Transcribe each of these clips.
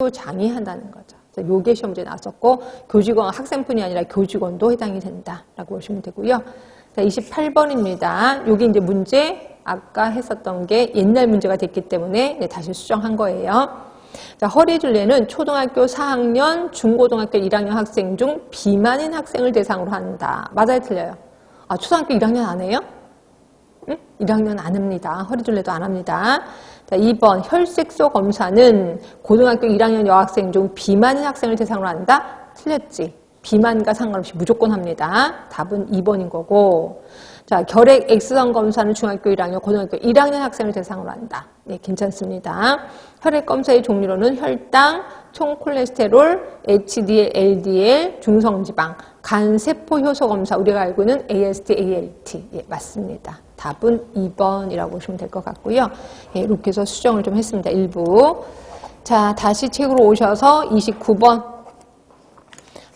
학교장이 한다는 거죠. 그래서 요게 시험 문제 나왔었고 교직원, 학생뿐이 아니라 교직원도 해당이 된다라고 보시면 되고요. 자, 28번입니다. 요게 이제 문제 아까 했었던 게 옛날 문제가 됐기 때문에 다시 수정한 거예요. 자, 허리둘레는 초등학교 4학년, 중고등학교 1학년 학생 중 비만인 학생을 대상으로 한다. 맞아요, 틀려요? 아, 초등학교 1학년 안 해요? 응? 1학년 안 합니다. 허리둘레도 안 합니다. 자, 2번 혈색소 검사는 고등학교 1학년 여학생 중 비만인 학생을 대상으로 한다? 틀렸지. 비만과 상관없이 무조건 합니다. 답은 2번인 거고. 자, 결핵 X선 검사는 중학교 1학년, 고등학교 1학년 학생을 대상으로 한다. 네, 괜찮습니다. 혈액 검사의 종류로는 혈당, 총콜레스테롤, HDL, LDL, 중성지방, 간세포 효소 검사, 우리가 알고 있는 AST, ALT. 예, 맞습니다. 답은 2번이라고 보시면 될 것 같고요. 예, 이렇게 해서 수정을 좀 했습니다. 일부. 자, 다시 책으로 오셔서 29번.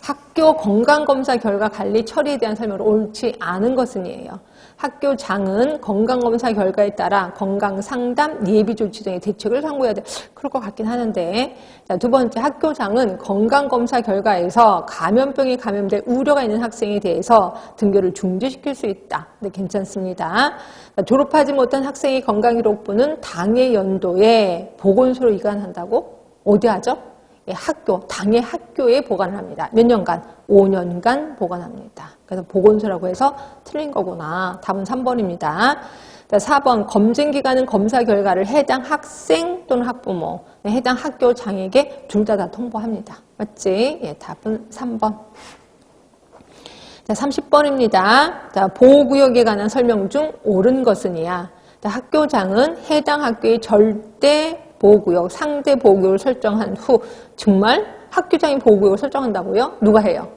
학교 건강검사 결과 관리 처리에 대한 설명을 옳지 않은 것은이에요. 학교장은 건강검사 결과에 따라 건강상담, 예비조치 등의 대책을 상고해야 돼. 그럴 것 같긴 하는데. 자, 두 번째, 학교장은 건강검사 결과에서 감염병에 감염될 우려가 있는 학생에 대해서 등교를 중지시킬 수 있다. 네, 괜찮습니다. 자, 졸업하지 못한 학생의 건강기록부는 당해 연도에 보건소로 이관한다고? 어디 하죠? 예, 학교, 당의 학교에 보관을 합니다. 몇 년간? 5년간 보관합니다. 그래서 보건소라고 해서 틀린 거구나. 답은 3번입니다. 자, 4번, 검증기관은 검사 결과를 해당 학생 또는 학부모, 해당 학교장에게 둘 다 통보합니다. 맞지? 예, 답은 3번. 자, 30번입니다. 자, 보호구역에 관한 설명 중 옳은 것은이야. 자, 학교장은 해당 학교의 절대 보호구역, 상대 보호구역을 설정한 후 정말 학교장이 보호구역을 설정한다고요? 누가 해요?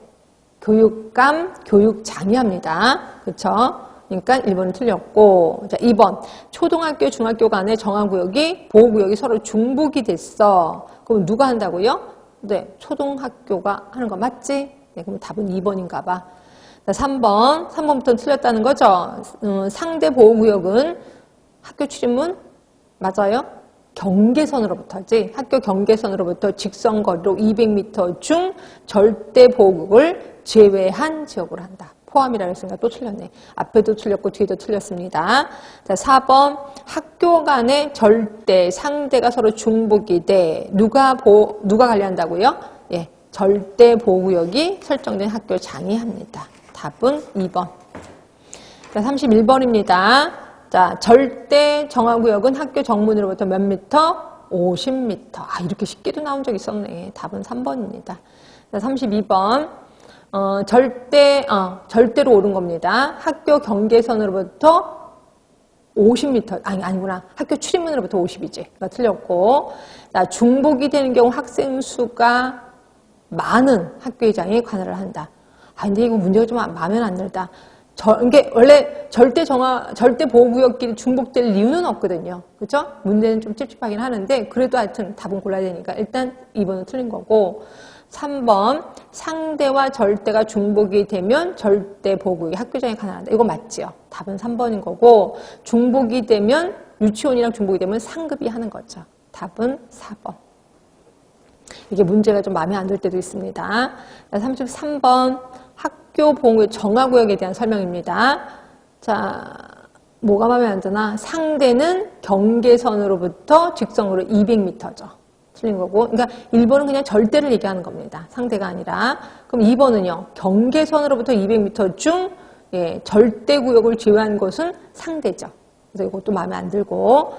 교육감, 교육장이 합니다. 그렇죠? 그러니까 1번은 틀렸고. 자, 2번. 초등학교, 중학교 간의 정화구역이 보호구역이 서로 중복이 됐어. 그럼 누가 한다고요? 네, 초등학교가 하는 거 맞지? 네, 그럼 답은 2번인가 봐. 자, 3번. 3번부터는 틀렸다는 거죠. 상대 보호구역은 학교 출입문 맞아요? 경계선으로부터지. 학교 경계선으로부터 직선거리로 200m 중 절대 보호구역을 제외한 지역으로 한다. 포함이라고 했으니까 또 틀렸네. 앞에도 틀렸고 뒤에도 틀렸습니다. 자, 4번. 학교 간의 절대, 상대가 서로 중복이 돼. 누가 관리한다고요? 예, 절대 보호구역이 설정된 학교장이 합니다. 답은 2번. 자, 31번입니다. 자, 절대 정화구역은 학교 정문으로부터 몇 미터? 50m. 아, 이렇게 쉽게도 나온 적이 있었네. 답은 3번입니다. 자, 32번. 절대로 옳은 겁니다. 학교 경계선으로부터 50m. 아니구나. 학교 출입문으로부터 50이지. 그러니까 틀렸고. 자, 중복이 되는 경우 학생 수가 많은 학교장이 관할을 한다. 아, 근데 이거 문제가 좀 마음에 안 들다. 이게 원래 절대 보호구역끼리 중복될 이유는 없거든요. 그렇죠? 문제는 좀 찝찝하긴 하는데 그래도 하여튼 답은 골라야 되니까 일단 2번은 틀린 거고 3번 상대와 절대가 중복이 되면 절대 보호구역이 학교장에 관할한다. 이거 맞지요? 답은 3번인 거고 중복이 되면 유치원이랑 중복이 되면 상급이 하는 거죠. 답은 4번. 이게 문제가 좀 마음에 안 들 때도 있습니다. 33번 학교 보호구역 정화구역에 대한 설명입니다. 자, 뭐가 마음에 안 드나? 상대는 경계선으로부터 직선으로 200m죠. 틀린 거고. 그러니까 1번은 그냥 절대를 얘기하는 겁니다. 상대가 아니라. 그럼 2번은요. 경계선으로부터 200m 중 절대구역을 제외한 것은 상대죠. 그래서 이것도 마음에 안 들고.